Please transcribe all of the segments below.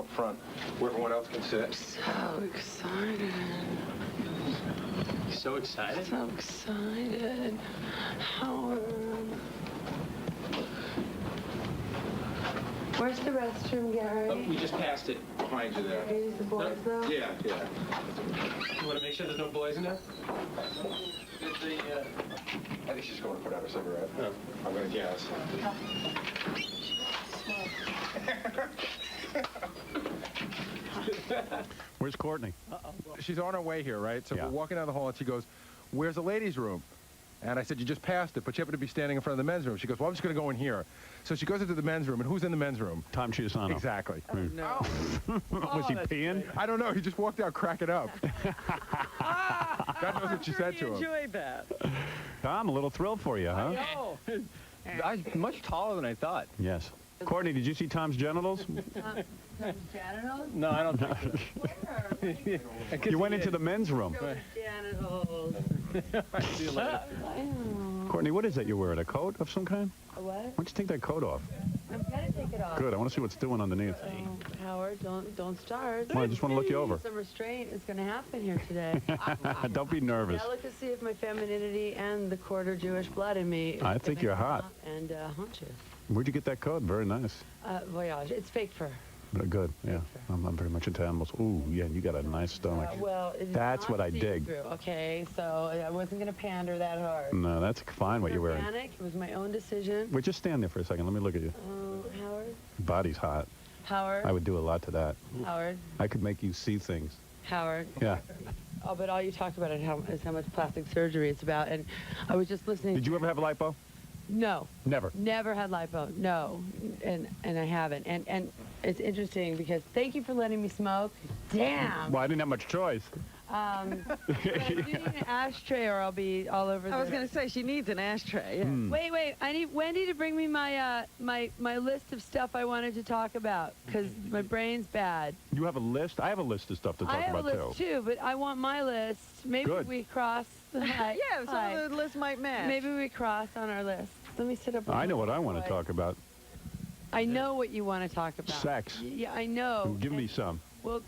up front where everyone else can sit. So excited. So excited? So excited. Howard. Where's the restroom, Gary? We just passed it. Behind you there. Use the boys, though? Yeah. You want to make sure there's no boys in there? I think she's going to put out a cigarette. Oh. I'm going to guess. Where's Courtney? She's on her way here, right? So Yeah. we're walking down the hall, and she goes, "Where's the ladies' room?" And I said, "You just passed it, but you happen to be standing in front of the men's room." She goes, "Well, I'm just going to go in here." So she goes into the men's room, and who's in the men's room? Tom Chiusano. Exactly. Oh, no. Was he peeing? I don't know. He just walked out cracking up. God knows what she said to him. Enjoyed that. Tom, a little thrilled for you, huh? Oh. I'm much taller than I thought. Yes. Courtney, did you see Tom's genitals? Genitals? No, I don't think so. You went into the men's room. Genitals. See you later. Courtney, what is that you're wearing? A coat of some kind? A what? Why don't you take that coat off? I'm gonna take it off. Good. I want to see what's doing underneath. Oh, Howard, don't start. Well, I just want to look you over. Some restraint is gonna happen here today. Don't be nervous. Now look to see if my femininity and the quarter Jewish blood in me is I think gonna you're come hot. out And haunt you. Where'd you get that coat? Very nice. Voyage. It's fake fur. Good. Yeah. I'm very much into animals. Ooh, yeah, you got a nice stomach. Well, it's That's not what I dig. see-through, okay, so I wasn't gonna pander that hard. No, that's fine what you're wearing. Organic. It was my own decision. Wait, just stand there for a second. Let me look at you. Howard. Body's hot. Howard. I would do a lot to that. Howard. I could make you see things. Howard. Yeah. Oh, but all you talk about is how much plastic surgery it's about, and I was just listening. Did you ever have a lipo? No. Never. Never had lipo. No, and I haven't. And it's interesting because thank you for letting me smoke. Damn. Well, I didn't have much choice. But I do need an ashtray, or I'll be all over. I was going to say, she needs an ashtray. Yeah. Wait. I need Wendy to bring me my my list of stuff I wanted to talk about because my brain's bad. You have a list? I have a list of stuff to talk I have about, a list too, but I want my list. Maybe Good. we cross. Yeah, some of the list might match. Maybe we cross on our list. Let me sit up. I know what I want to talk about. I know what you want to talk about. Sex. Yeah, I know. Give me some. Well,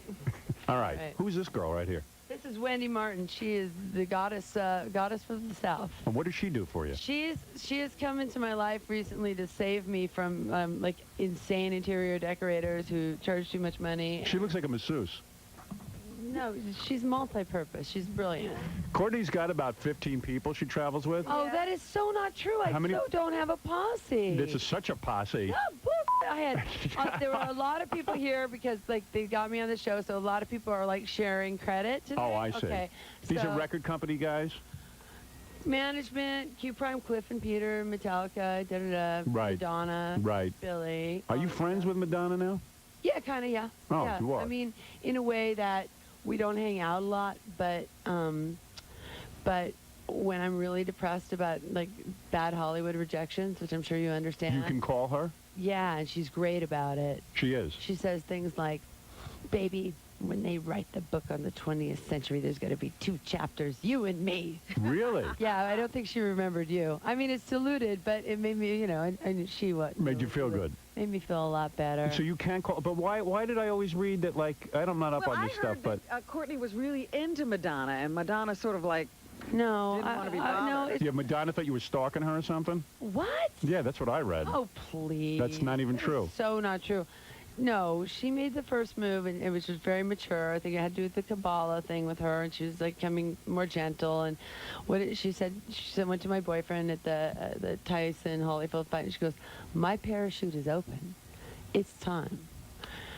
All right. Right. Who's this girl right here? this is Wendy Martin. She is the goddess from the South. And what does she do for you? She has come into my life recently to save me from like insane interior decorators who charge too much money. She looks like a masseuse. No, she's multi-purpose. She's brilliant. Courtney's got about 15 people she travels with. Oh, that is so not true. I How many- so don't have a posse. This is such a posse. Oh, bull- I had there were a lot of people here because like they got me on the show, so a lot of people are like sharing credit today. Oh, I see. Okay, These so are record company guys? management, Q Prime, Cliff and Peter, Metallica, Right. Madonna, Right. Billy. Are you friends with Madonna now? Yeah, kind of. Yeah. Oh, yeah. you are. I mean, in a way that we don't hang out a lot, but when I'm really depressed about like bad Hollywood rejections, which I'm sure you understand. You can call her? Yeah, and she's great about it. She is. She says things like, "Baby, when they write the book on the 20th century, there's going to be 2 chapters, you and me." Really? Yeah, I don't think she remembered you. I mean, it's diluted, but it made me, and she what? Made you feel good. Made me feel a lot better. So you can call, but why did I always read that, like, I'm not up Well, on this stuff, heard but... that, Courtney was really into Madonna, and Madonna sort of like, No, didn't want to be no, bothered. it's, Yeah, Madonna thought you were stalking her or something? what? Yeah, that's what I read. Oh, please. That's not even That is true. So not true. No, she made the first move, and it was just very mature. I think it had to do with the Kabbalah thing with her, and she was like becoming more gentle. And she said went to my boyfriend at the Tyson Holyfield fight, and she goes, "My parachute is open. It's time."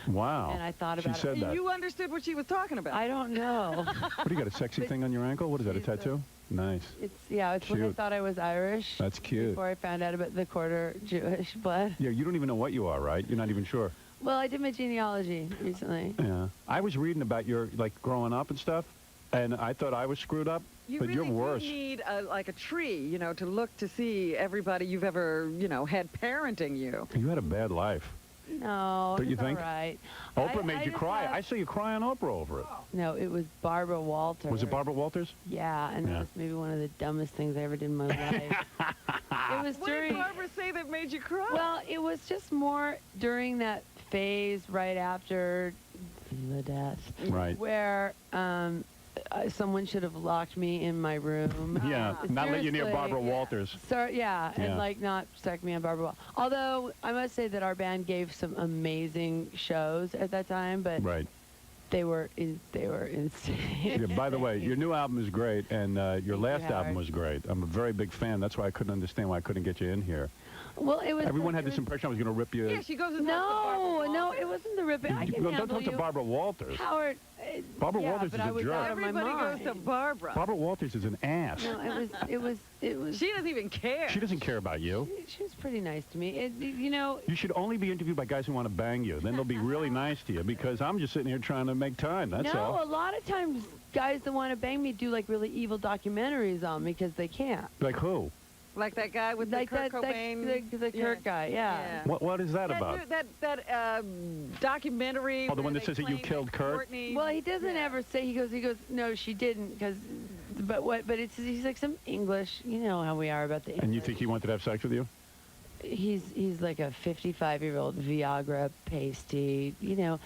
Wow. And I thought about She said it. that. you understood what she was talking about. I don't know. What do you got, a sexy thing on your ankle? What is that, a she's a- tattoo? Nice. It's when I Cute. thought I was Irish. That's cute. Before I found out about the quarter Jewish blood. Yeah, you don't even know what you are, right? You're not even sure. Well, I did my genealogy recently. Yeah. I was reading about your, like, growing up and stuff, and I thought I was screwed up, You but really you're worse. do need like a tree, to look to see everybody you've ever, had parenting you. You had a bad life. No, Don't you it's think? all right. Oprah made you just cry. have- I saw you cry on Oprah over it. No, it was Barbara Walters. Was it Barbara Walters? Yeah, and Yeah. that was maybe one of the dumbest things I ever did in my life. It was What did during. Barbara say that made you cry? Well, it was just more during that phase right after the death, Right. where someone should have locked me in my room. Yeah, not let you near Seriously. Barbara Walters. So yeah, Yeah. and like not stuck me on Barbara Wall. Although I must say that our band gave some amazing shows at that time, but Right. they were insane. Yeah, by the way, your new album is great, and your Thank you, last album Howard. was great. I'm a very big fan. That's why I couldn't understand why I couldn't get you in here. Well, it was. Everyone had it this was- impression I was going to rip you. Yeah, she goes and No, it wasn't the ripping. I can Don't handle talk to you. Barbara Walters. Howard. Barbara yeah, Walters but is I a was jerk. out of my Everybody goes to mind. Barbara. Barbara Walters is an ass. No, it was. She doesn't even care. She doesn't care about you. She was pretty nice to me. You know. You should only be interviewed by guys who want to bang you. Then they'll be really nice to you because I'm just sitting here trying to make time. That's No, all. a lot of times guys that want to bang me do like really evil documentaries on me because they can't. Like who? Like that guy with Like the Kurt Cobain. the Kurt guy, yeah. What is that about? That documentary. Oh, the one where that they says that you claim killed Kurt? Courtney, Well, he doesn't ever say. He goes. No, she didn't. But it's he's like some English. You know how we are about the English. And you think he wanted to have sex with you? He's like a 55-year-old Viagra pasty. You know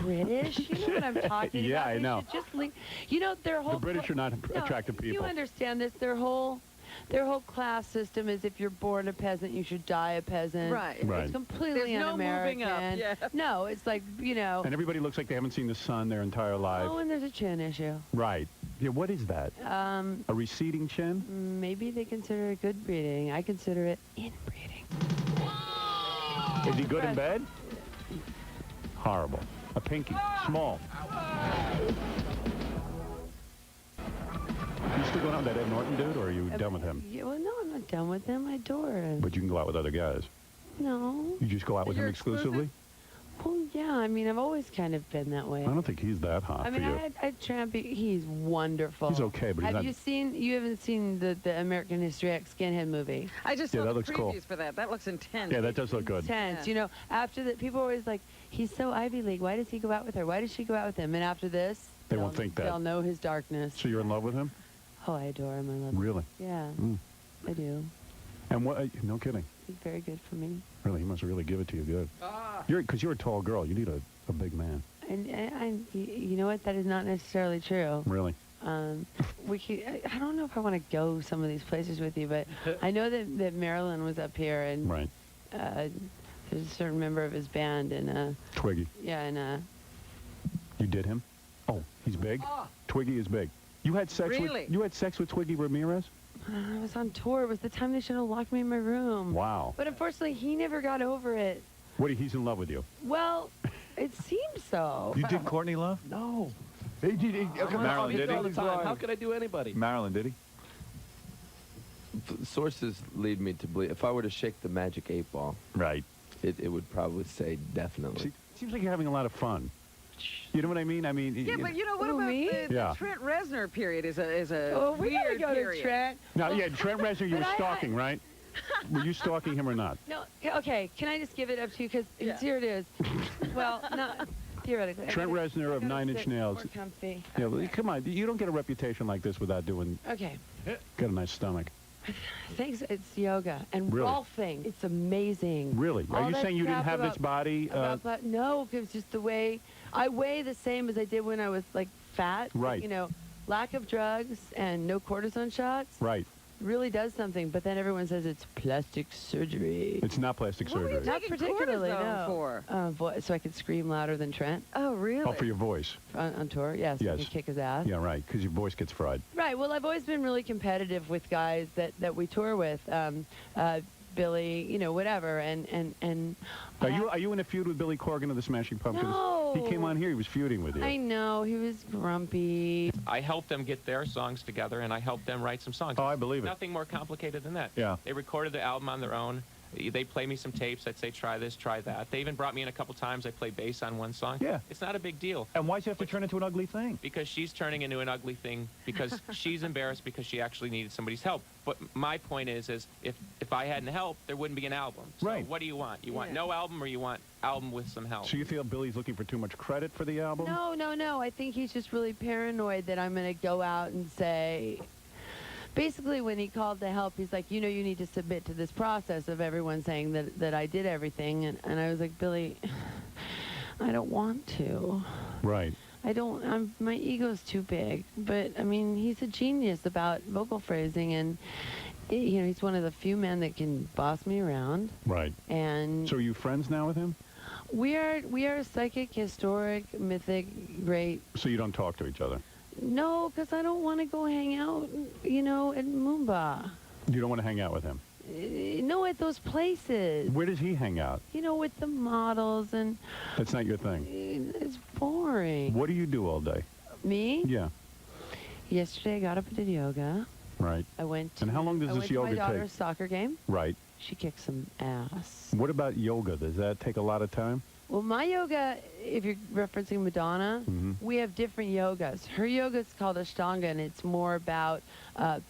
British. You know what I'm talking Yeah, about. I They know. should just leave. You know their whole. The British are not attractive You people. understand this? Their whole class system is if you're born a peasant, you should die a peasant. Right. Right. It's completely There's no un-American. moving up, yeah. No, it's like And everybody looks like they haven't seen the sun their entire life. Oh, and there's a chin issue. Right. Yeah, what is that? A receding chin? Maybe they consider it good breeding. I consider it inbreeding. Is he good in bed? Horrible. A pinky. Small. You still going out with that Ed Norton dude, or are you done with him? Yeah, well, no, I'm not done with him. I adore him. But you can go out with other guys. No. You just go out with him You're exclusively? Well, yeah. I mean, I've always kind of been that way. I don't think he's that hot I mean, for you. I had Trampy. He's wonderful. He's okay, but he's Have not- you haven't seen the American History X Skinhead movie? I just Yeah, saw that the looks cool. previews for that. That looks intense. Yeah, that does look good. Tense. Yeah. You know, after that, people are always like, he's so Ivy League. Why does he go out with her? Why does she go out with him? And after this, They won't think that. They'll know his darkness. So you're in love with him? Oh, I adore him. I love him. Really? Yeah, Mm. I do. And what? No kidding. He's very good for me. Really, he must really give it to you good. Ah. Because you're a tall girl. You need a big man. And you know what? That is not necessarily true. Really. I don't know if I want to go some of these places with you, but I know that Marilyn was up here, and Right. there's a certain member of his band, and Twiggy. yeah, and You did him? Oh, he's big? Twiggy is big. You had sex Really? with Twiggy Ramirez? I was on tour. It was the time they should have locked me in my room. Wow. But unfortunately, he never got over it. He's in love with you. Well, it seems so. You did Courtney Love? No. Marilyn, did all the he? time. How could I do anybody? Marilyn, did he? Sources lead me to believe if I were to shake the magic 8-ball, Right. it would probably say definitely. See, seems like you're having a lot of fun. You know what I mean? I mean, Yeah, but you know what Who, about me? the Yeah. Trent Reznor period is a Oh, we gotta weird go period. to Trent. Now, yeah, Trent Reznor, you But were I- stalking, right? Were you stalking him or not? No, okay. Can I just give it up to you? Because Yeah. here it is. Well, not theoretically. I Trent gotta- Reznor I of gotta Nine Inch sit Nails. more comfy. Yeah, well, come on. You don't get a reputation like this without doing. Okay. Got a nice stomach. Thanks. It's yoga and Really? golfing. It's amazing. Really? Are All you that saying you didn't crap have this about- body? No, because just the way I weigh the same as I did when I was like fat. Right. You know, lack of drugs and no cortisone shots Right. really does something. But then everyone says it's plastic surgery. It's not plastic What were you surgery. Not taking particularly, cortisone no. for? So I could scream louder than Trent Oh, really? Oh, for your voice. on tour. Yes, I Yes. could kick his ass. Yeah, right. Because your voice gets fried. Right. Well, I've always been really competitive with guys that we tour with. Billy, you know, whatever. And Are you in a feud with Billy Corgan of the Smashing Pumpkins? No. He came on here. He was feuding with you. I know he was grumpy. I helped them get their songs together, and I helped them write some songs. Oh, I believe it. Nothing more complicated than that. Yeah. They recorded the album on their own. They play me some tapes. I'd say, try this, try that. They even brought me in a couple times. I play bass on one song. Yeah. It's not a big deal. And why'd you have to turn into an ugly thing? Because she's turning into an ugly thing because she's embarrassed because she actually needed somebody's help. But my point is if I hadn't helped, there wouldn't be an album. So Right. what do you want? You want Yeah. no album or you want album with some help? So you feel Billy's looking for too much credit for the album? No. I think he's just really paranoid that I'm going to go out and say, basically when he called to help, he's like, you know, you need to submit to this process of everyone saying that I did everything. And I was like, Billy, I don't want to. Right. My ego's too big. But, I mean, he's a genius about vocal phrasing, and, you know, he's one of the few men that can boss me around. Right. And So are you friends now with him? we are psychic, historic, mythic, great. So you don't talk to each other? No, because I don't want to go hang out, you know, at Moomba. You don't want to hang out with him? No, at those places. Where does he hang out? You know, with the models, and That's not your thing. it's boring. What do you do all day? Me? Yeah. Yesterday, I got up and did yoga. Right. I went to, And how long does I this went to yoga my daughter's take? soccer game. Right. She kicked some ass. What about yoga? Does that take a lot of time? Well, my yoga, if you're referencing Madonna, Mhm. we have different yogas. Her yoga is called Ashtanga, and it's more about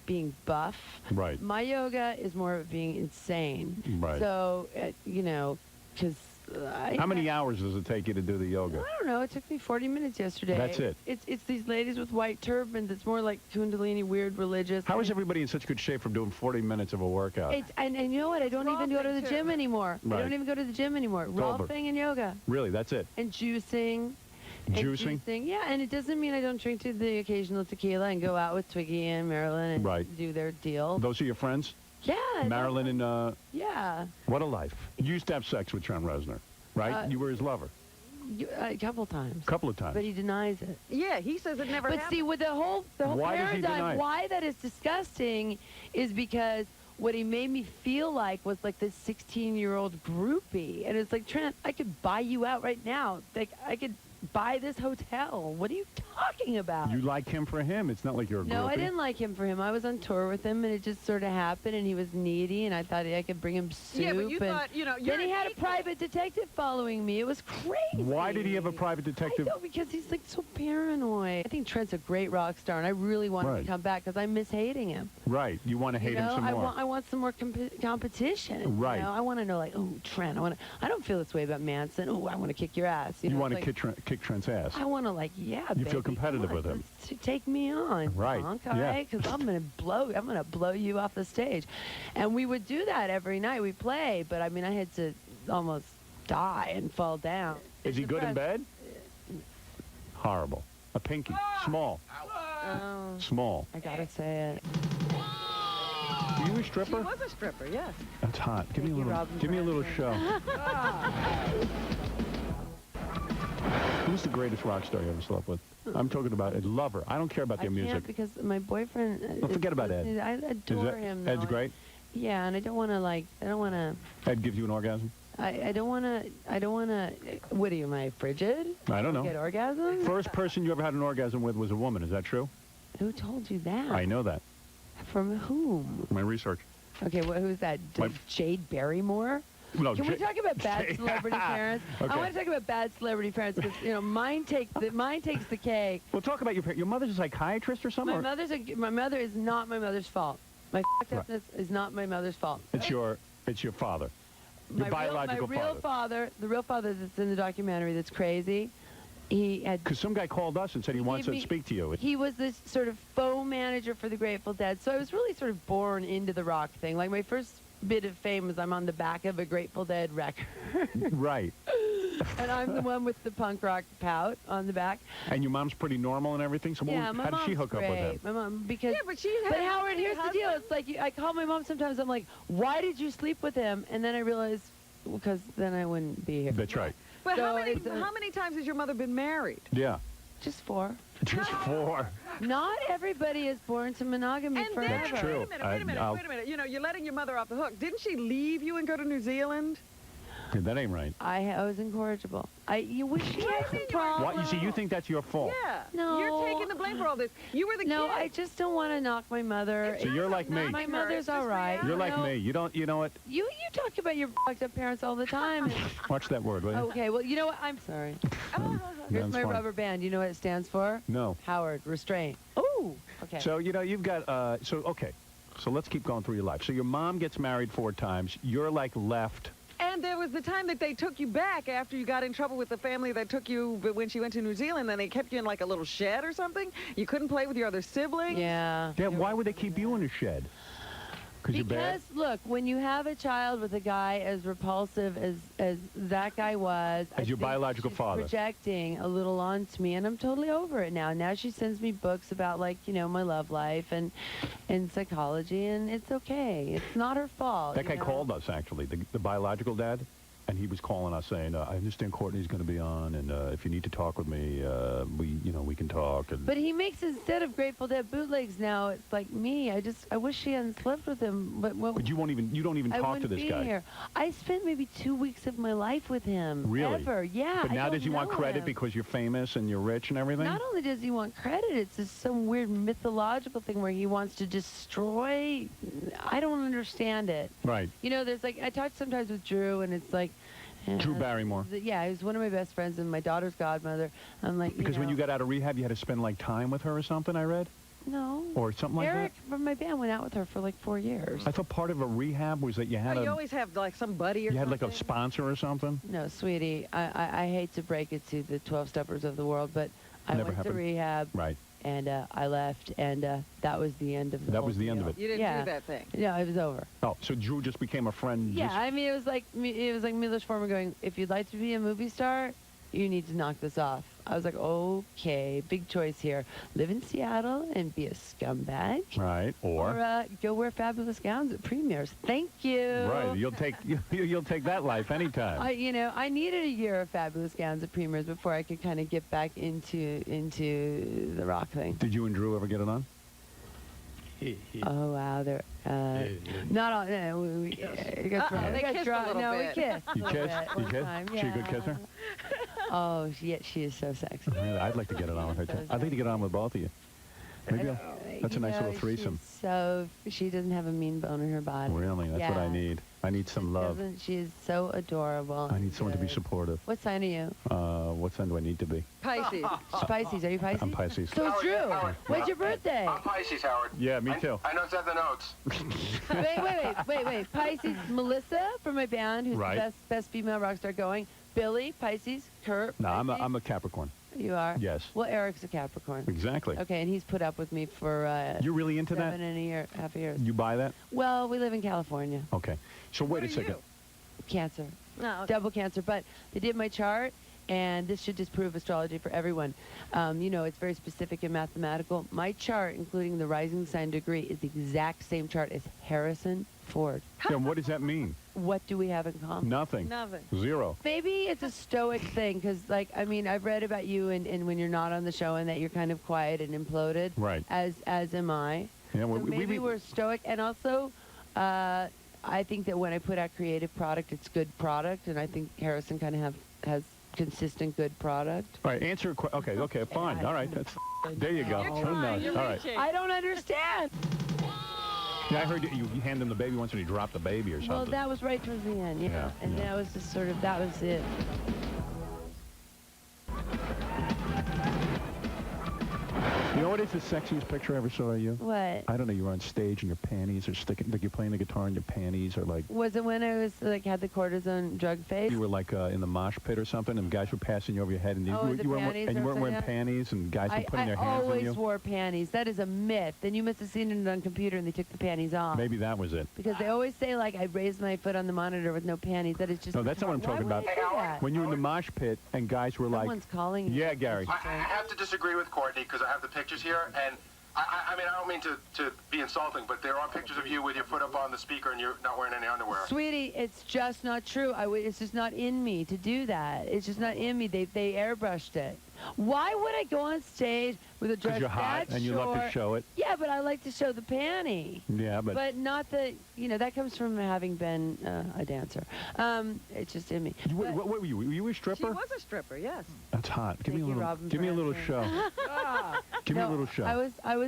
being buff. Right. My yoga is more of being insane. Right. So, you know, because How many hours does it take you to do the yoga? I don't know. It took me 40 minutes yesterday. That's it? It's these ladies with white turbans. It's more like Kundalini, weird religious. How is everybody in such good shape from doing 40 minutes of a workout? And you know what? I don't even go to the Rolfing, gym too. anymore. I Right. don't even go to the gym anymore. over. Rolfing and yoga. Really, that's it? And juicing. And Juicing? Yeah, and it doesn't mean I don't drink to the occasional tequila and go out with Twiggy and Marilyn and Right. do their deal. Those are your friends? Yeah. Marilyn and, Yeah. what a life. You used to have sex with Trent Reznor, right? You were his lover. A couple times. A couple of times. But he denies it. Yeah, he says it never But happened. see, with the whole Why does he deny paradigm, it? why that is disgusting is because what he made me feel like was like this 16-year-old groupie. And it's like, Trent, I could buy you out right now. Like, I could buy this hotel. What are you talking about? You like him for him. It's not like you're a No, I groupie. didn't like him for him. I was on tour with him, and it just sort of happened, and he was needy, and I thought I could bring him soup. Yeah, but you and thought, you know, you're then he an had a equal. private detective following me. It was crazy. Why did he have a private detective? I know, because he's like so paranoid. I think Trent's a great rock star, and I really want him Right. to come back because I miss hating him. Right. You want to hate You him know, some more. I want some more competition. Right. You know? I want to know, like, oh, Trent. I don't feel this way about Manson. Oh, I want to kick your ass. You know, want to like, kick Trent's ass. I want to, like, yeah, You feel baby, competitive come on, with him. Take me on, Right, punk, all yeah. right? Because I'm gonna blow you off the stage, and we would do that every night. We play, but I mean, I had to almost die and fall down. Is he good in bed? Horrible. A pinky. Small. Oh, Small. I gotta say it. Are you a She stripper? was a stripper, yes. That's hot. Give me a Thank you, little. Robin Give me a little show. Who's the greatest rock star you ever slept with? I'm talking about a lover. I don't care about I their music. can't because my boyfriend. Well, forget about Ed. I adore him. Ed's though. great. Yeah, and I don't want to like. I don't want to. Ed gives you an orgasm? I don't want to. I don't want to. What are you, my frigid? I don't Get know. orgasms? First person you ever had an orgasm with was a woman. Is that true? Who told you that? I know that. From whom? My research. Okay, who's that? My- Jade Barrymore? No, Can we talk about bad Jade- celebrity parents? Okay. I want to talk about bad celebrity parents because mine takes the cake. Well, talk about your mother's a psychiatrist or something? My mother is not my mother's fault. My fucked Right. upness is not my mother's fault. It's your father. Your biological my real father, the real father that's in the documentary that's crazy. He had. Because some guy called us and said he wants gave to me- speak to you. He was this sort of faux manager for the Grateful Dead. So I was really sort of born into the rock thing. Like my first bit of fame was I'm on the back of a Grateful Dead record. Right. And I'm the one with the punk rock pout on the back. And your mom's pretty normal and everything. So Yeah, my how did she mom's hook up with great. him? My mom, because. Yeah, but she had But a Howard, here's the deal. husband. It's like I call my mom sometimes. I'm like, why did you sleep with him? And then I realize, because then I wouldn't be here. That's right. But So how it's a- many times has your mother been married? Yeah. Just 4. Just 4. Not everybody is born to monogamy And forever. then, That's true. wait a minute, I'll- wait a minute. You know, you're letting your mother off the hook. Didn't she leave you and go to New Zealand? That ain't right. I was incorrigible. She had some problems. What? You see, you think that's your fault. Yeah. No. You're taking the blame for all this. You were the No, kid. I just don't want to knock my mother. So you're like me. My It's mother's just all right. reality. You're like No, me. You know what? You talk about your fucked up parents all the time. Watch that word, will you? Okay, well, you know what? I'm sorry. Here's That's my fine. rubber band. You know what it stands for? No. Howard, restraint. Oh, okay. So, you've got, okay. So let's keep going through your life. So your mom gets married 4 times. You're like left. And there was the time that they took you back after you got in trouble with the family that took you but when she went to New Zealand. Then they kept you in like a little shed or something. You couldn't play with your other siblings. Yeah. Yeah, why would they keep you in a shed? Because you're bad? Because, look, when you have a child with a guy as repulsive as that guy was... As your think biological she's father. projecting a little onto me, and I'm totally over it now. Now she sends me books about, like, you know, my love life and psychology, and it's okay. It's not her fault. That guy you know? called us, actually, the biological dad. And he was calling us saying, I understand Courtney's going to be on, and if you need to talk with me, we can talk. And But he makes, instead of Grateful Dead bootlegs now, it's like me. I wish she hadn't slept with him. But you don't even I talk to wouldn't this be guy. here. I spent maybe 2 weeks of my life with him. Really? Ever. Yeah. But I now don't does he want know credit him. because you're famous and you're rich and everything? Not only does he want credit, it's just some weird mythological thing where he wants to destroy. I don't understand it. Right. You know, there's like, I talk sometimes with Drew, and it's like... Drew Barrymore. Yeah, he was one of my best friends and my daughter's godmother. I'm like, Because when you got out of rehab, you had to spend, like, time with her or something, I read? No. Or something like Eric from my band went out with her for like 4 years. that? I thought part of a rehab was that you had You always have like some buddy or you had like a something. sponsor or something? No, sweetie, I hate to break it to the 12-steppers of the world, but I Never went happened. to rehab, Right. and I left, and that was the end of the That whole was the end of deal. it. You didn't Yeah. do that thing. Yeah, it was over. Oh, so Drew just became a friend? Yeah, just- I mean, it was like Milos Forman going, if you'd like to be a movie star, you need to knock this off. I was like, okay, big choice here. Live in Seattle and be a scumbag. Right. Or Go wear fabulous gowns at premieres. Thank you. right, you'll take that life anytime. I needed a year of fabulous gowns at premieres before I could kind of get back into the rock thing. Did you and Drew ever get it on? Oh wow, they're not all. No, we got drunk. They got kissed a drunk. little No, bit. we kissed. You a little kissed? bit You one kissed? time, She a good yeah. kisser? Oh, she is so sexy. Really? I'd like to get it on with her too. I'd like to get it on with both of you. Maybe that's a nice little threesome. So she doesn't have a mean bone in her body. Really, that's what I Yeah. need. I need some love. She is so adorable. I need someone to be Good. supportive. What sign are you? What sign do I need to be? Pisces. Pisces. Are you Pisces? I'm Pisces. So it's Drew. When's your birthday? I'm Pisces, Howard. Yeah, me too. I know it's at the notes. Wait. Pisces, Melissa from my band, who's Right. the best female rock star going. Billy, Pisces. Kurt, No, Pisces. I'm a Capricorn. You are? Yes. Well, Eric's a Capricorn. Exactly. Okay, and he's put up with me for You're really into that? 7 and a year, half a year. You buy that? Well, we live in California. Okay. So wait a second. Cancer. No. Double cancer. But they did my chart, and this should disprove astrology for everyone. It's very specific and mathematical. My chart, including the rising sign degree, is the exact same chart as Harrison Ford. Then what does that mean? What do we have in common? Nothing. Nothing. Zero. Maybe it's a stoic thing, because, I've read about you and when you're not on the show and that you're kind of quiet and imploded. Right. As am I. Yeah, So well, maybe we're stoic, and also, I think that when I put out creative product, it's good product, and I think Harrison kind of has consistent good product. All right, answer a question. Okay, fine. All right, there you go. Who knows? All right. I don't understand. Yeah, I heard you hand him the baby once and he dropped the baby or something. Well, that was right towards the end, Yeah, and yeah. that was just sort of, that was it. You know what is the sexiest picture I ever saw of you? What? I don't know. You were on stage and your panties are sticking, like you're playing the guitar and your panties are like, Was it when I was, had the cortisone drug phase? you were like in the mosh pit or something and guys were passing you over your head and you, Oh, the you weren't, panties and you or weren't wearing something? panties and guys were putting their I hands on always you. wore panties. That is a myth. Then you must have seen it on computer and they took the panties off. Maybe that was it. Because they always say, I raised my foot on the monitor with no panties. That is just... No, that's not what I'm talking Why about. would I do that? When you were in the mosh pit and guys were like, Someone's calling you. yeah, Gary. I have to disagree with Courtney because I have the pictures here, and I mean, I don't mean to be insulting, but there are pictures of you with your foot up on the speaker and you're not wearing any underwear. Sweetie, it's just not true. It's just not in me to do that. It's just not in me. They airbrushed it. Why would I go on stage with a dress Because you're hot that and you love to short? show it. Yeah, but I like to show the panty. Yeah, But not the, that comes from having been a dancer. It's just in me. What were you? Were you a She stripper? was a stripper, yes. That's hot. Give me Thank a you, little. Robin, Give me a for little answering. show. Give me a No, little show. I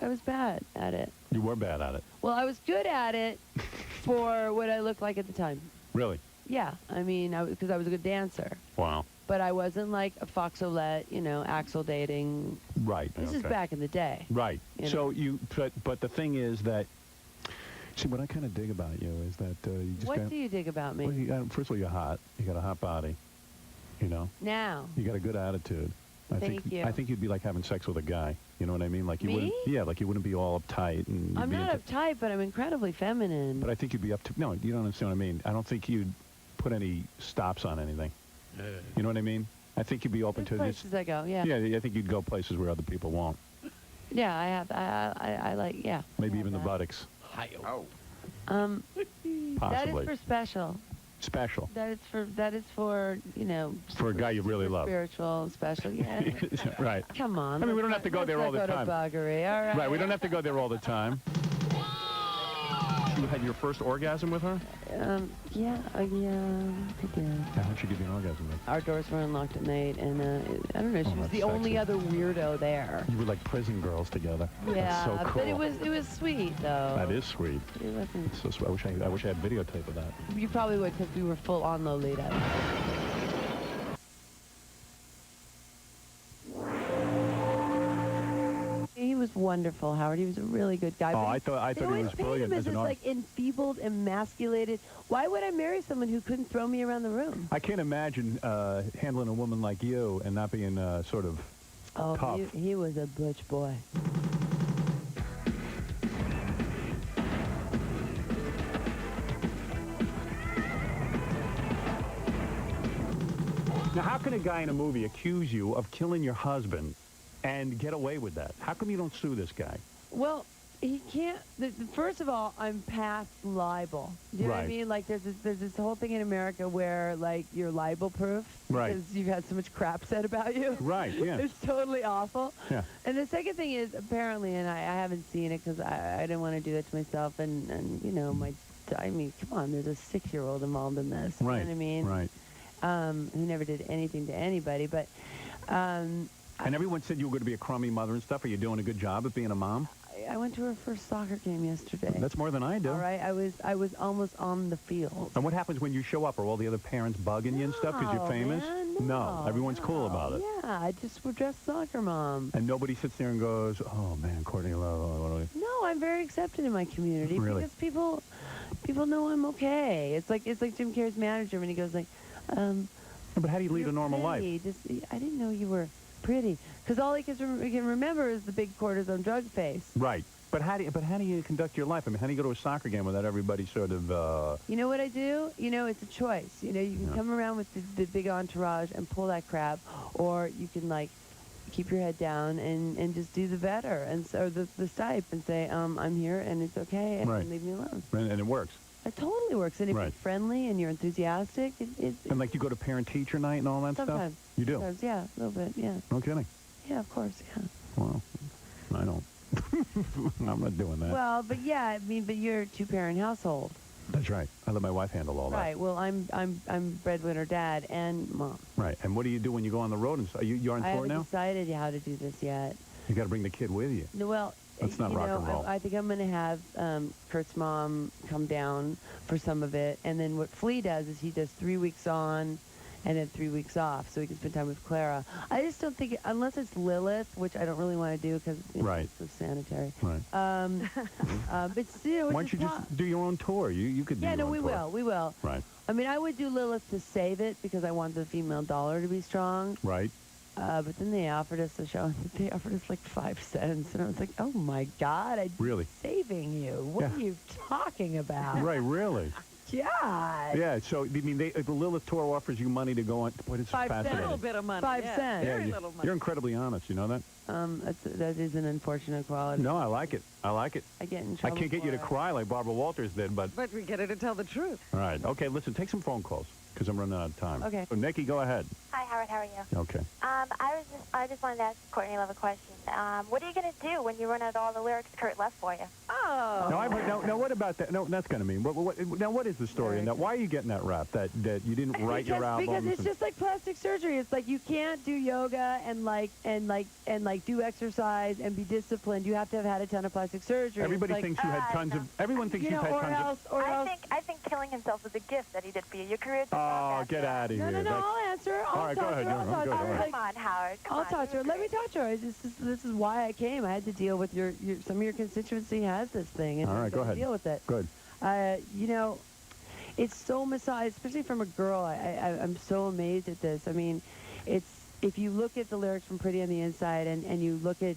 was bad at it. You were bad at it. Well, I was good at it for what I looked like at the time. Really? Yeah, I mean, because I was a good dancer. Wow. But I wasn't like a Fox O'Let, Axel dating. Right. This is okay. back in the day. Right. You So but the thing is that See, what I kind of dig about you is that you just What got... do you dig about me? Well, first of all, you're hot. You got a hot body. You know? Now. You got a good attitude. Thank you. I think you'd be like having sex with a guy. You know what I mean? Like you Me? wouldn't. Yeah, like you wouldn't be all uptight and. You'd I'm be not uptight, but I'm incredibly feminine. But I think you'd be up to. No, you don't understand what I mean. I don't think you'd put any stops on anything. You know what I mean? I think you'd be open There's to places this. I go, yeah. Yeah, I think you'd go places where other people won't. Yeah, I have. I like. Yeah. Maybe I even the have that. buttocks. Oh. That Possibly. is for special. Special. That is for you know. For a guy you really super love. Spiritual, special. Yeah. Right. Come on. I mean, we don't let's have to not- go there let's all the not go time. to Buggery, all right. Right, we don't have to go there all the time. You had your first orgasm with her? Yeah, I did. How'd she give you an orgasm with? Our doors were unlocked at night, and I don't know. She was that's the only sexy. other weirdo there. You were like prison girls together. Yeah, That's so cool. but it was sweet though. That is sweet. It wasn't. So sweet. I wish I had videotape of that. You probably would because we were full on Lolita. He was wonderful, Howard. He was a really good guy. Oh, but I thought he was brilliant Him as as an this, artist. like enfeebled, emasculated. Why would I marry someone who couldn't throw me around the room? I can't imagine handling a woman like you and not being sort of Oh, tough. he was a butch boy. Now, how can a guy in a movie accuse you of killing your husband and get away with that? How come you don't sue this guy? Well, he can't. First of all, I'm past libel. Do you know what I Right. mean? Like, there's this whole thing in America where, like, you're libel-proof Right. because you've had so much crap said about you. Right, yeah. It's totally awful. Yeah. And the second thing is, apparently, and I haven't seen it because I didn't want to do that to myself, and you know, I mean, come on, there's a 6-year-old involved in this. Right. You know what I mean? Right. Who never did anything to anybody, but. And everyone said you were going to be a crummy mother and stuff. Are you doing a good job at being a mom? I went to her first soccer game yesterday. That's more than I do. All right, I was almost on the field. And what happens when you show up? Are all the other parents bugging you and stuff because you're No, famous? man, no, Everyone's cool no. about it. Yeah, I just was dressed soccer mom. And nobody sits there and goes, "Oh man, Courtney Love." No, I'm very accepted in my community Really? because people know I'm okay. It's like Jim Carrey's manager when he goes like, But how do you lead "You're a normal pretty. life? I didn't know you were pretty," because all he can remember is the big cortisone drug face. Right. But how do you conduct your life? I mean, how do you go to a soccer game without everybody sort of? You know what I do? You know, it's a choice. You know, you can come around with the big entourage and pull that crap, or you can, like, keep your head down and just do the better, and so the stipe, and say, I'm here, and it's okay, and Right. leave me alone. And it works. It totally works. And if Right. you're friendly and you're enthusiastic, And like you go to parent-teacher night and all that sometimes. stuff? You do? Sometimes, yeah, a little bit, yeah. No kidding. Yeah, of course, yeah. Well, I don't. I'm not doing that. Well, but yeah, I mean, but you're a two-parent household. That's right. I let my wife handle all Right. Well, I'm breadwinner dad and mom. that. Right. And what do you do when you go on the road? And you're on I tour haven't now? decided how to do this yet. You got to bring the kid with you. No, well, That's not you rock know, and roll. I think I'm going to have Kurt's mom come down for some of it. And then what Flea does is he does 3 weeks on and then 3 weeks off so he can spend time with Clara. I just don't think, unless it's Lilith, which I don't really want to do because Right. it's so sanitary. Right. But still, Why don't you just do your own tour? You could do Yeah, your no, own we tour. will. We will. Right. I mean, I would do Lilith to save it because I want the female dollar to be strong. Right. But then they offered us a show. They offered us like 5 cents, and I was like, "Oh my God, I'm Really? saving you! What Yeah. are you talking about?" Right, really? God. Yeah, so, I mean, the Lilith Tour offers you money to go on. Boy, this is 5 cents. A fascinating. little bit of money. 5 yeah. cents. Very Yeah, little money. you're incredibly honest, you know that? That is an unfortunate quality. No, I like it. I like it. I get in I trouble. can't get you to for it. cry like Barbara Walters did, but... But we get her to tell the truth. All right. Okay, listen, take some phone calls, because I'm running out of time. Okay. So, Nikki, go ahead. Hi, Howard. How are you? Okay. I just wanted to ask Courtney Love a question. What are you going to do when you run out of all the lyrics Kurt left for you? Oh. Now, now, what about that? No, that's kind of mean. Now, what is the story? And why are you getting that rap? That you didn't write your albums? Because it's and- just like plastic surgery. It's like you can't do yoga and do exercise and be disciplined. You have to have had a ton of plastic surgery. Everybody It's like, thinks you had tons of... Everyone thinks you you've know, had tons of... or I else. think killing himself was a gift that he did for you. Your career didn't talk get after. out of No, here. no, no. That's- I'll answer her. All right, go ahead. I'll talk to Go her. ahead. Come on, Howard. Come I'll on, talk to her. you Let me agree. talk to her. This is why I came. I had to deal with your some of your constituency has this thing, and All right, I go gotta ahead. deal with it. Good. You know, it's so misogynist, especially from a girl. I'm so amazed at this. I mean, it's if you look at the lyrics from Pretty on the Inside, and you look at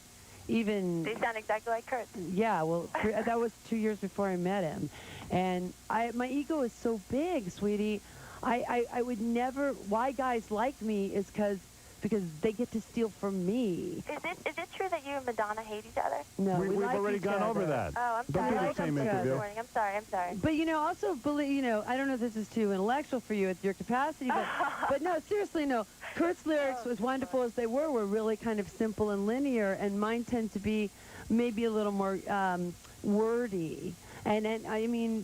even They sound exactly like Kurt. yeah, well, that was 2 years before I met him, and my ego is so big, sweetie. I would never. Why guys like me is because they get to steal from me. Is it true that you and Madonna hate each other? No, We've like already each gone other. over that. Oh, I'm Don't sorry. do I the was same on this interview. morning. I'm sorry. I'm sorry. But also believe I don't know if this is too intellectual for you at your capacity, but no, seriously, no. Kurt's lyrics, as wonderful as they were really kind of simple and linear, and mine tend to be maybe a little more wordy. And I mean,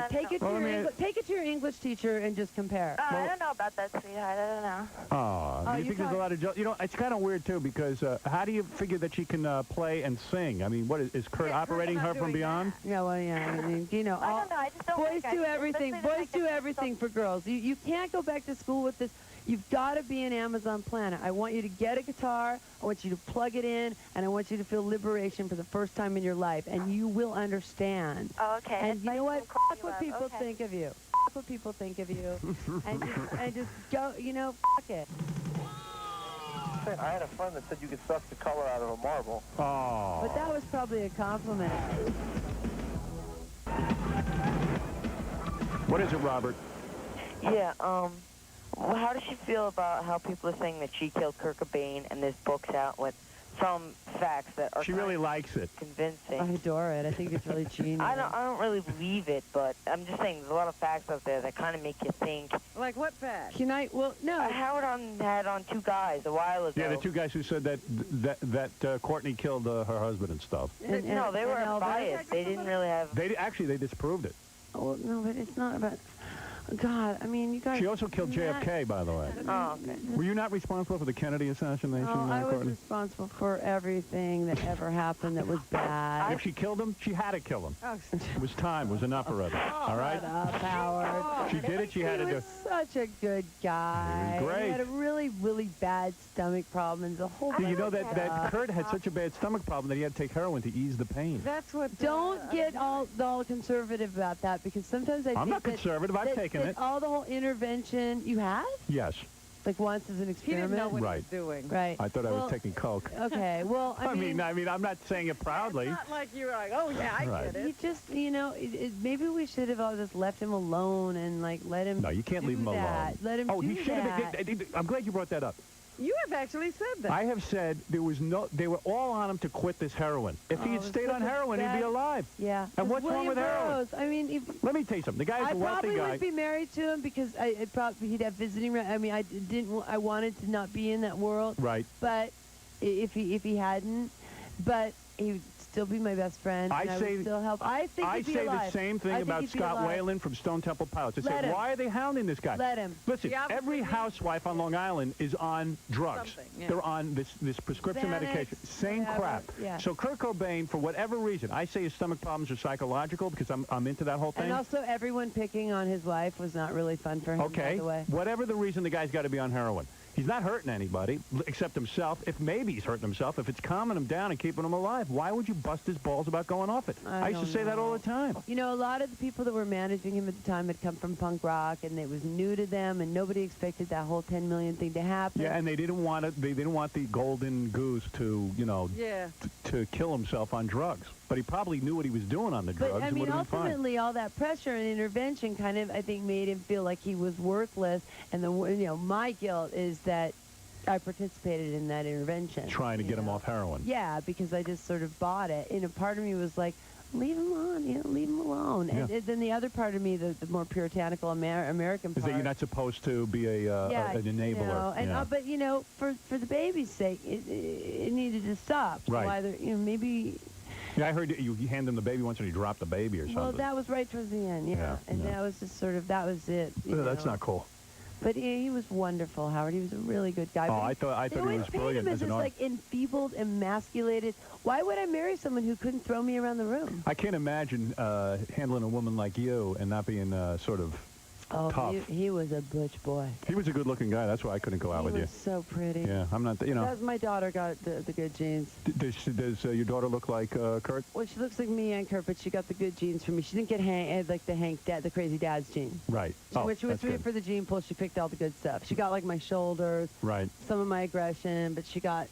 take it to take it to your English teacher and just compare. I don't know about that, sweetheart. I don't know. Oh, do you you think there's a thought- lot of it's kind of weird too because how do you figure that she can play and sing? I mean, what is Kurt Yeah, operating Kurt's her not from doing beyond? Yeah, well, yeah. I mean, I don't know. I just don't boys like do it, everything. especially the Boys fact that do she's everything for girls. You can't go back to school with this. You've got to be an Amazon planet. I want you to get a guitar. I want you to plug it in, and I want you to feel liberation for the first time in your life, and you will understand. Oh, okay. And It's you like know what? some Courtney Fuck what love. people Okay. think of you. Fuck what people think of you. and just go, fuck it. I had a friend that said you could suck the color out of a marble. Oh. But that was probably a compliment. What is it, Robert? Yeah, well, how does she feel about how people are saying that she killed Kurt Cobain and this book's out with some facts that are She really likes it. convincing? I adore it. I think it's really genius. I don't really believe it, but I'm just saying there's a lot of facts out there that kind of make you think. Like what fact? Can I? Well, no. Howard had on two guys a while ago. Yeah, the two guys who said that Courtney killed her husband and stuff. No, they were Elvis. biased. They didn't really have. They disproved it. Oh, no, but it's not about. God, I mean, you guys. She also killed JFK, by the way. Oh, okay. Were you not responsible for the Kennedy assassination, No, I was Courtney? responsible for everything that ever happened that was bad. If she killed him, she had to kill him. Oh, It was time. It was enough already. All right? Shut up, Howard. She did it. She had He to do. was such a good guy. He was great. He had a really, really bad stomach problem. And the whole. Do you know bunch of that stuff. Kurt had such a bad stomach problem that he had to take heroin to ease the pain? That's what. Don't get all conservative about that, because sometimes I I'm think not that- conservative. I've that- taken that it. all the whole intervention you have, Yes. like once as an He experiment. didn't know what Right. he was doing. Right. I thought I Well, was taking coke. Okay. Well, I mean, I mean, I'm not saying it proudly. It's not like you were like, oh yeah, I Right. get you it. just, maybe we should have all just left him alone and like let him. No, you can't do leave him that. alone. Let him Oh, do he should that. have. I'm glad you brought that up. You have actually said that. I have said they were all on him to quit this heroin. If he Oh, had it's stayed such on a heroin, he'd be bad- alive. Yeah. And 'Cause what's wrong William with heroin? Burroughs, I mean, if, Let me tell you something. The guy's I a wealthy probably guy. wouldn't be married to him because he'd have visiting. I mean, I wanted to not be in that world. Right. But if he hadn't, but he would still be my best friend. I and I say- would still help. I think I he'd be say alive. the same I thing think about he'd be Scott alive. Whalen from Stone Temple Pilots. I Let said, him. why are they hounding this guy? Let him. Listen, Yeah, every obviously- housewife on Long Island is on drugs. Something, yeah. They're on this prescription Xanax, medication. Same whatever, crap. yeah. So Kurt Cobain, for whatever reason, I say his stomach problems are psychological because I'm into that whole thing. And also, everyone picking on his wife was not really fun for him. Okay, By the way. whatever the reason, the guy's got to be on heroin. He's not hurting anybody except himself. If maybe he's hurting himself, if it's calming him down and keeping him alive, why would you bust his balls about going off it? I used to don't say that all know. the time. You know, a lot of the people that were managing him at the time had come from punk rock, and it was new to them, and nobody expected that whole 10 million thing to happen. Yeah, and they didn't want it. They didn't want the golden goose to, Yeah. to kill himself on drugs. But he probably knew what he was doing on the drugs. But I and mean, would have been fine. ultimately, all that pressure and intervention kind of, I think, made him feel like he was worthless. And my guilt is that I participated in that intervention. Trying to get him off heroin. Yeah, because I just sort of bought it. And part of me was like, leave him alone, leave him alone. Yeah. And then the other part of me, the more puritanical American Is part. that you're not supposed to be an enabler? And yeah. but for the baby's sake, it needed to stop. So Right. either maybe. Yeah, I heard you hand him the baby once and he dropped the baby or something. Well, that was right towards the end, Yeah, and yeah. that was just sort of that was it. you That's know. not cool. But he was wonderful, Howard. He was a really good guy. Oh, But I thought they he always was paint brilliant him as as an this artist. like enfeebled, emasculated. Why would I marry someone who couldn't throw me around the room? I can't imagine handling a woman like you and not being sort of Oh, Tough. he was a butch boy. He was a good-looking guy. That's why I couldn't go out He with was you. so pretty. Yeah, I'm not, you know. That's my daughter got the good genes. Does your daughter look like Kurt? Well, she looks like me and Kurt, but she got the good genes from me. She didn't get the crazy dad's gene. Right. When she went that's good. for the gene pool, she picked all the good stuff. She got like my shoulders, Right. some of my aggression, but she got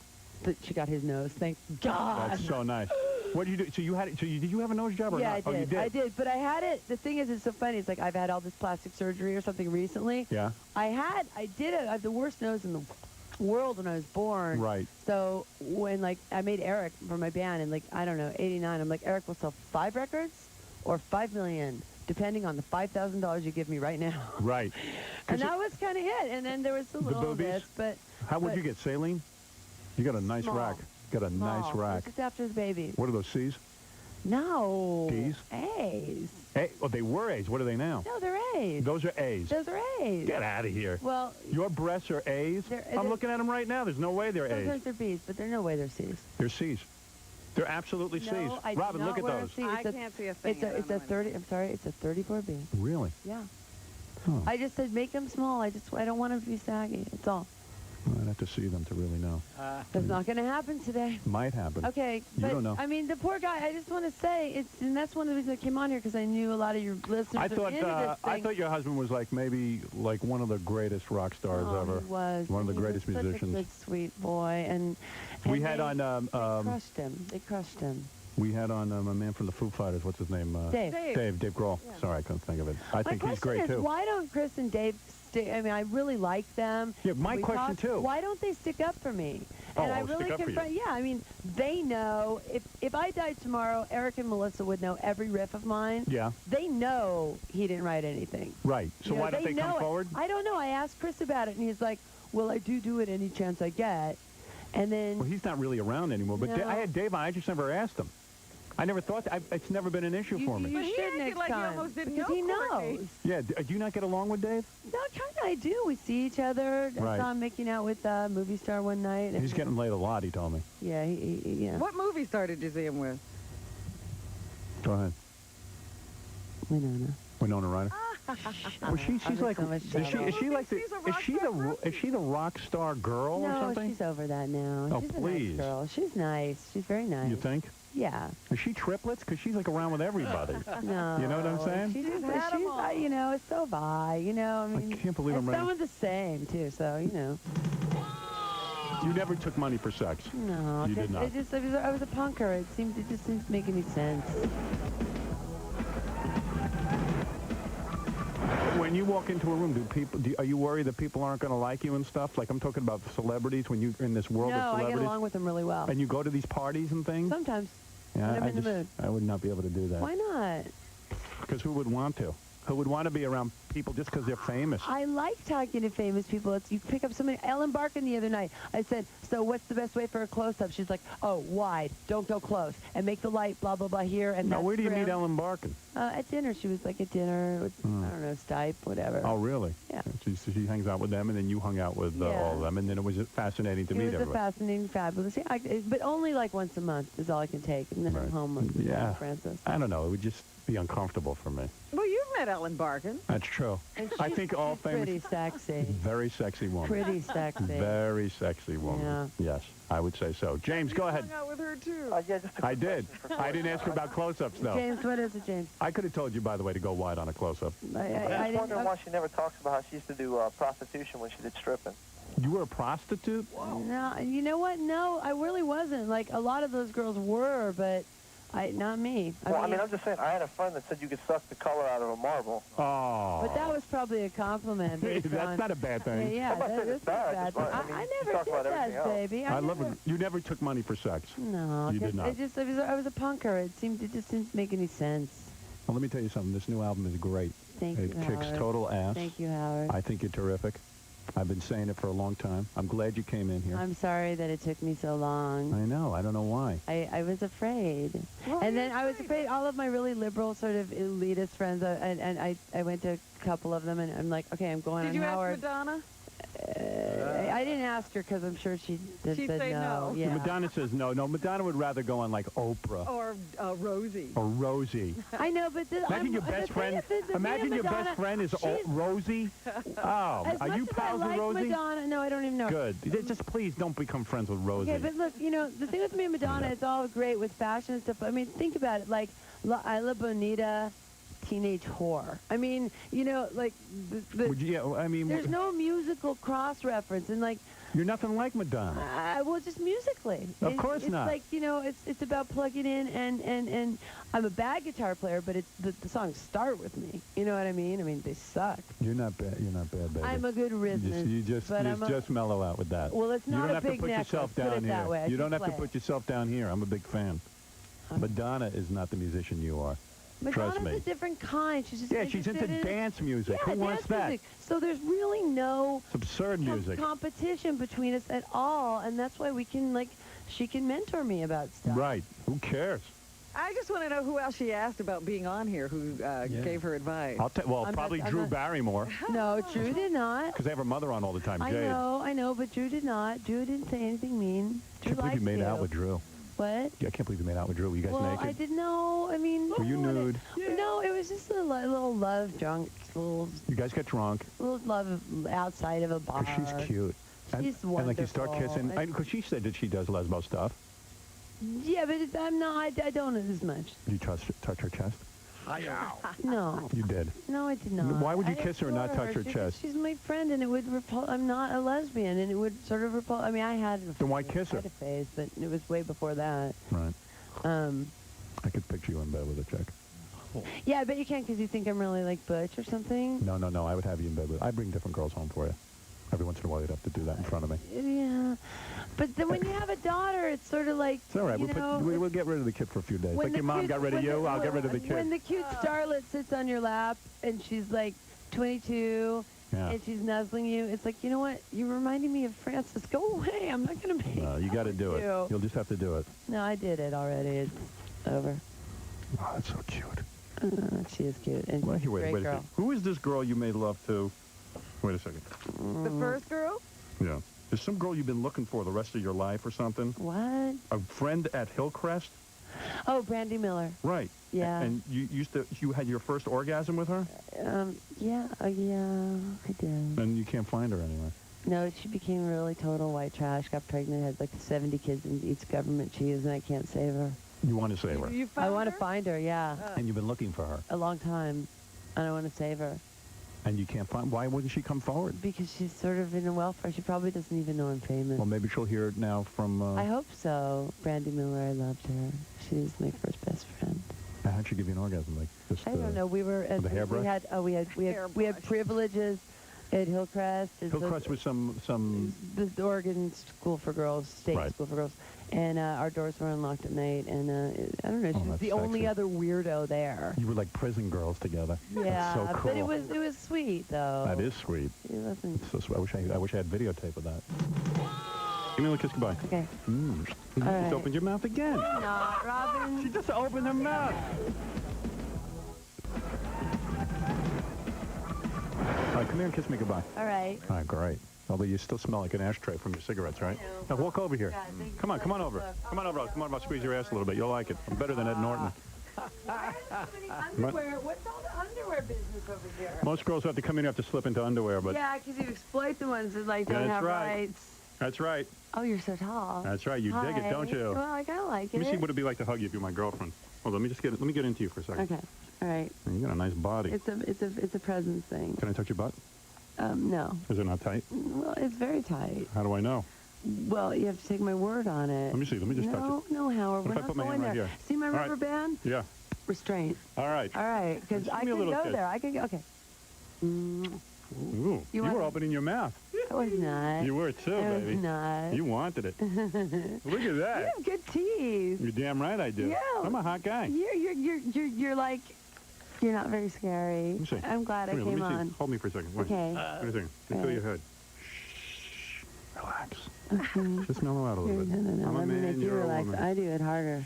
his nose. Thank God. That's so nice. What did you do? Did you have a nose job or Yeah, not? I did. Oh, you did. I did, but I had it. The thing is, it's so funny. It's like I've had all this plastic surgery or something recently. Yeah. I have the worst nose in the world when I was born. Right. So when like I made Eric for my band in like I don't know '89, I'm like Eric will sell 5 records or 5 million, depending on the $5,000 you give me right now. Right. And that was kind of it. And then there was a little boobies? bits, but How would but you get saline? You got a nice Small. rack. Got a nice small. rack. Just after the baby. What are those C's? No. D's? A's. A. Oh, they were A's. What are they now? No, they're A's. Those are A's. Those are A's. Get out of here. Well, Your breasts are A's? They're- I'm they're- looking at them right now. There's no way they're sometimes A's. they're B's, but there's no way they're C's. They're C's. They're absolutely C's. No, I do Robin, not look at wear a those. C. I It's a- can't see a thing. It's I a don't it's know a 30. I'm sorry. It's a 34B. Really? Yeah. Oh. I just said make them small. I don't want them to be saggy. That's all. I'd have to see them to really know. That's not going to happen today. Might happen. Okay, You but don't know. I mean the poor guy. I just want to say and that's one of the reasons I came on here because I knew a lot of your listeners I are thought into this I thing. thought your husband was maybe one of the greatest rock stars Oh, ever. He was. One of the He was greatest such musicians. a good, sweet boy, and We they had on they crushed him. They crushed him. we had on a man from the Foo Fighters. What's his name? Dave. Dave Grohl. Yeah. Sorry, I couldn't think of it. I My think he's question great is, too. why don't Chris and Dave stay? I mean, I really like them. Yeah, my We question talked- too. Why don't they stick up for me? Oh, And I I'll stick really up for you. confront. Yeah, I mean, they know if I died tomorrow, Eric and Melissa would know every riff of mine. Yeah. They know he didn't write anything. Right. So You know, why don't they come know it. forward? I don't know. I asked Chris about it, and he's like, "Well, I do it any chance I get." And then Well, he's not really around anymore. But No. I had Dave on. I just never asked him. I never thought it's never been an issue for me. You But he should acted next like he time almost didn't because know he Courtney. knows. Yeah. Do you not get along with Dave? No, kind of. I do. We see each other. I Right. saw him making out with a movie star one night. He's getting laid a lot. He told me. Yeah, yeah. What movie star did you see him with? Go ahead. Winona Ryder. Well, she's I'm like, so much is trouble. she like the, She's a is rock she star the, is she the rock star girl or No, something? she's over that now. Oh, she's a please. nice girl. She's nice. She's very nice. You think? Yeah. Is she triplets? Because she's like around with everybody. No. You know what I'm saying? She's She's had 'em all. you know, so have I. You know, I mean. can't believe and I'm right. someone's the same too. So you know. You never took money for sex. No. You did not. I was a punker. It just didn't make any sense. When you walk into a room, are you worried that people aren't going to like you and stuff? Like I'm talking about celebrities when you're in this world No, of I celebrities. get along with them really well. And you go to these parties and things? Sometimes. Yeah, when I'm in the mood. I would not be able to do that. Why not? Because who would want to? Who would want to be around people just because they're famous? I like talking to famous people. You pick up somebody. Ellen Barkin the other night. I said, "So what's the best way for a close-up?" She's like, "Oh, wide. Don't go close. And make the light blah blah blah here." And Now, that's where do you meet grim." Ellen Barkin? At dinner. She was like at dinner with I don't know, Stipe, whatever. Oh, really? Yeah. She hangs out with them, and then you hung out with Yeah. all of them, and then it was fascinating to It meet was a everybody. fascinating, fabulous. Yeah, but only like once a month is all I can take, and then I'm Right. home with Yeah. Francis. I don't know. It would just be uncomfortable for me. Well, you've met Ellen Barkin. That's true. And I she's- think all she's famous. pretty sexy. Very sexy woman. Pretty sexy. Very sexy woman. Yes, I would say so. James, go ahead. Hung out with her too. Yeah, just a I did. I didn't ask her about close-ups, though. James, what is it, James? I could have told you, by the way, to go wide on a close-up. I was wondering why she never talks about how she used to do prostitution when she did stripping. You were a prostitute? No, you know what? No, I really wasn't. Like, a lot of those girls were, but not me. Well, I mean, I'm just saying, I had a friend that said you could suck the color out of a marble. Oh. But that was probably a compliment. based That's on- not a bad thing. Yeah, I'm not saying that's it's bad, not just bad. I mean, I you never talk did about that, everything else. baby. I love it. You never took money for sex. No, You did 'cause not. I was a punker. It just didn't make any sense. Well, let me tell you something. This new album is great. Thank It you, kicks Howard. total ass. Thank you, Howard. I think you're terrific. I've been saying it for a long time. I'm glad you came in here. I'm sorry that it took me so long. I know. I don't know why. I was afraid. Well, And then you're I was afraid all of my really liberal sort of elitist friends, and I went to a couple of them, and I'm like, okay, I'm going Did on you Howard. ask Madonna? I didn't ask her because I'm sure she'd She'd said say no. Yeah. Madonna says no. No, Madonna would rather go on like Oprah Or Rosie. or Rosie. I know, but Imagine your best friend. Imagine your best friend is Rosie. Oh, As are much you as pals I with like Rosie? Madonna, no, I don't even know. Good. Just please don't become friends with Rosie. Okay, but look, the thing with me and Madonna, it's all great with fashion and stuff. I mean, think about it, like La Isla Bonita, teenage whore. I mean, like Would you, yeah, I mean, there's no musical cross reference, and like. You're nothing like Madonna. Well, just musically. Of course it's not. Like it's about plugging in, and I'm a bad guitar player, but the songs start with me. You know what I mean? I mean they suck. You're not bad. You're not bad, baby. I'm a good rhythmist. You just mellow out with that. Well, it's not you don't a have big to put necklace, yourself put down it here. that way. I You don't can have to play put yourself down here. I'm a big fan. Madonna is not the musician you are. Trust Madonna's me. a different kind. She's just She's into interested in dance music. Yeah, Who wants dance that? music. So there's really no It's absurd music. competition between us at all, and that's why she can mentor me about stuff. Right. Who cares? I just want to know who else she asked about being on here, who gave her advice. Probably Drew Barrymore, No, Drew did not. because they have her mother on all the time, I Jade. know, but Drew did not. Drew didn't say anything mean. I can't believe you made out withRew. What? Yeah, I can't believe you made out with Drew. Were you guys Well, naked? I didn't know. I mean, Were you nude? No, it was just a little love drunk, little You guys got drunk. love outside of a bar. 'Cause she's cute. She's and like you start wonderful. kissing. Because she said that she does lesbo stuff. Yeah, but I'm not. I don't as much. Did you touch her chest? No. You did. No, I did not. Why would you I kiss her and not adore touch her chest? She's my friend, and it would repul. I'm not a lesbian, and it would sort of repul. I mean, I had a Then why kiss I her? had a phase, but it was way before that. Right. I could picture you in bed with a chick. Yeah, I bet you can't because you think I'm really like butch or something. No. I would have you in bed with. I bring different girls home for you. Every once in a while, you'd have to do that in front of me. Yeah, but then when you have a daughter, it's sort of like It's all right. We'll get rid of the kid for a few days. Like your mom got rid of you, I'll get rid of the When kid. the cute starlet sits on your lap and she's like 22 Yeah. and she's nuzzling you, it's like, you know what? You're reminding me of Francis. Go away. I'm not going to make No, you got to do it. you. You'll just have to do it. No, I did it already. It's over. Oh, that's so cute. She is cute. And Wait she's a great a girl. second. Who is this girl you made love to? Wait a second. The first girl? Yeah. There's some girl you've been looking for the rest of your life or something? What? A friend at Hillcrest? Oh, Brandy Miller. Right. Yeah. And you had your first orgasm with her? Yeah, I did. And you can't find her anywhere. No, she became really total white trash, got pregnant, had like 70 kids and eats government cheese, and I can't save her. You want to save her? You I want to find her, yeah. And you've been looking for her. A long time. And I want to save her. And you can't find. Why wouldn't she come forward? Because she's sort of in a welfare. She probably doesn't even know I'm famous. Well, maybe she'll hear it now from. I hope so. Brandy Miller, I loved her. She's my first best friend. How'd she give you an orgasm? Like just. I don't know. We were. With a hairbrush? We had privileges at Hillcrest. Hillcrest was some. The Oregon School for Girls, State Right. School for Girls, and our doors were unlocked at night. And I don't know. She was that's the only sexy. other weirdo there. You were like prison girls together. Yeah, That's so cool. but it was sweet though. That is sweet. It wasn't. So sweet. I wish I had videotape of that. Give me a little kiss goodbye. Okay. You All just right. opened your mouth again. Not Robin. She just opened her mouth. All right, come here and kiss me goodbye. All right. All right, great. Although you still smell like an ashtray from your cigarettes, right? Now walk over here. Come on over. Come on over. I'll squeeze your ass a little bit. You'll like it. I'm better than Ed Norton. Underwear. What's all the underwear business over here? Most girls have to come in and have to slip into underwear, but Yeah, because you exploit the ones that like don't That's have right. rights. that's right. Oh, you're so tall. That's right. You dig it, don't Hi. you? Well, I kind of like it. Let me see what it'd be like to hug you if you're my girlfriend. Hold on, let me get into you for a second. Okay. All right. You got a nice body. It's a presence thing. Can I touch your butt? No. Is it not tight? Well, it's very tight. How do I know? Well, you have to take my word on it. Let me see. Let me just touch it. No, Howard. What We're if I not put my going hand there. right here? See my All right. rubber band? Yeah. Restraint. All right. All right, because Just I give me a can little go kiss. there. I can go. Okay. Ooh. You want- were opening your mouth. I was not. You were too, I was baby. not. You wanted it. Look at You that. have good teeth. You're damn right I do. Yeah. I'm a hot guy. You're like, you're not very scary. Let me see. I'm glad I Come here, came let me see. on. Hold me for a second. Wait. Okay. Wait a second. Let me feel your head. Shh. Relax. Just mellow out a little bit. No. I'm a Let me man, make you you're a relax. woman. I do it harder.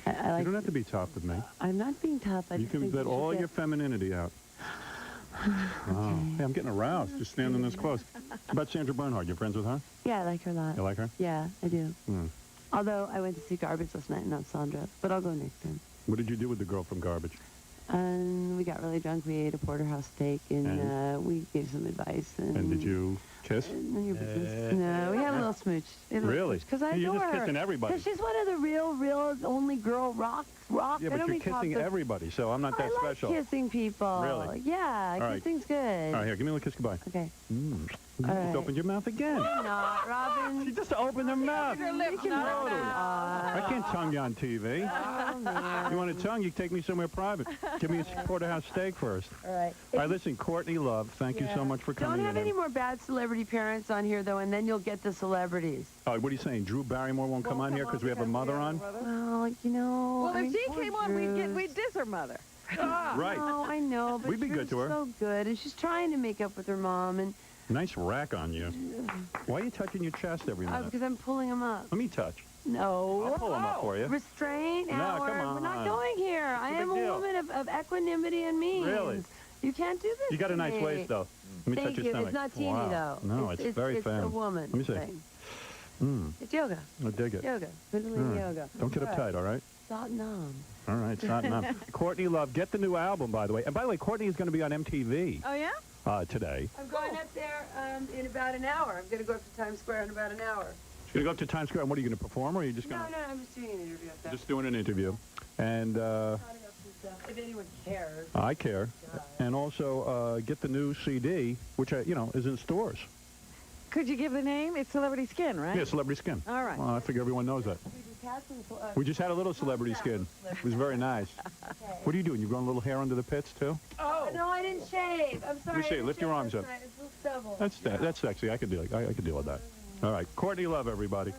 I You like. don't have to be tough with me. I'm not being tough. I You just can think let should all get- your femininity out. Oh. Hey, I'm getting aroused just standing this close. How about Sandra Bernhard? You friends with her? Yeah, I like her a lot. You like her? Yeah, I do. Hmm. Although I went to see Garbage last night, not Sandra, but I'll go next time. What did you do with the girl from Garbage? And we got really drunk. We ate a porterhouse steak, and we gave some advice. And did you kiss? None of your business. No, we had a little smooch. Really? Because I You're adore just her. kissing everybody. Because she's one of the real only girl rock. Yeah, but you're kissing everybody, so I'm not that I special. like kissing people. Really? Yeah, All right. kissing's good. All right, here, give me a little kiss goodbye. Okay. You All just right. opened your mouth again. Not, Robin. She just opened her mouth. Her lips, not her mouth. I can't tongue you on TV. Oh, man. You want to tongue, you take me somewhere private. Give me a porterhouse steak first. All right. All right, listen, Courtney Love, thank you so much for coming Don't have in. any more bad celebrity parents on here, though, and then you'll get the celebrities. What are you saying? Drew Barrymore won't come on here because we have a mother on? Well, you know. Well, I if mean, she poor came on, we'd diss her mother. Right. No, I know, but We'd be good to her. so good, and she's trying to make up with her mom, and Nice rack on you. Why are you touching your chest every minute? because I'm pulling them up. Let me touch. No. I'll pull them up for you. Restraint, No, Howard. come We're not on. going here. I big am a deal. woman of equanimity and means. Really? You can't do this. You got a to nice me. waist, though. Let me Thank touch your you. stomach. It's not teeny, Wow. though. No, it's very It's firm. a woman Let me see. thing. It's yoga. I dig it. Yoga. Kundalini All right. yoga. Don't get uptight, all right? Satnam. All right, it's not enough. Courtney Love, get the new album, by the way. And by the way, Courtney is going to be on MTV Oh, yeah? today. I'm going up there in about an hour. I'm going to go up to Times Square in about an hour. She's going to go up to Times Square, and what are you going to perform, or are you just going No, to... no, I'm just doing an interview up there. Just doing an interview. And Not enough stuff. If anyone cares. I care. And also get the new CD, which, is in stores. Could you give the name? It's Celebrity Skin, right? Yeah, Celebrity Skin. All right. Well, I figure everyone knows that. We just had a little Celebrity Skin. It was very nice. What are you doing? You growing a little hair under the pits, too? Oh. No, I didn't shave. I'm sorry. shave. Lift your arms up. It's a little stubble. That's sexy. I could deal with that. All right. Courtney Love, everybody.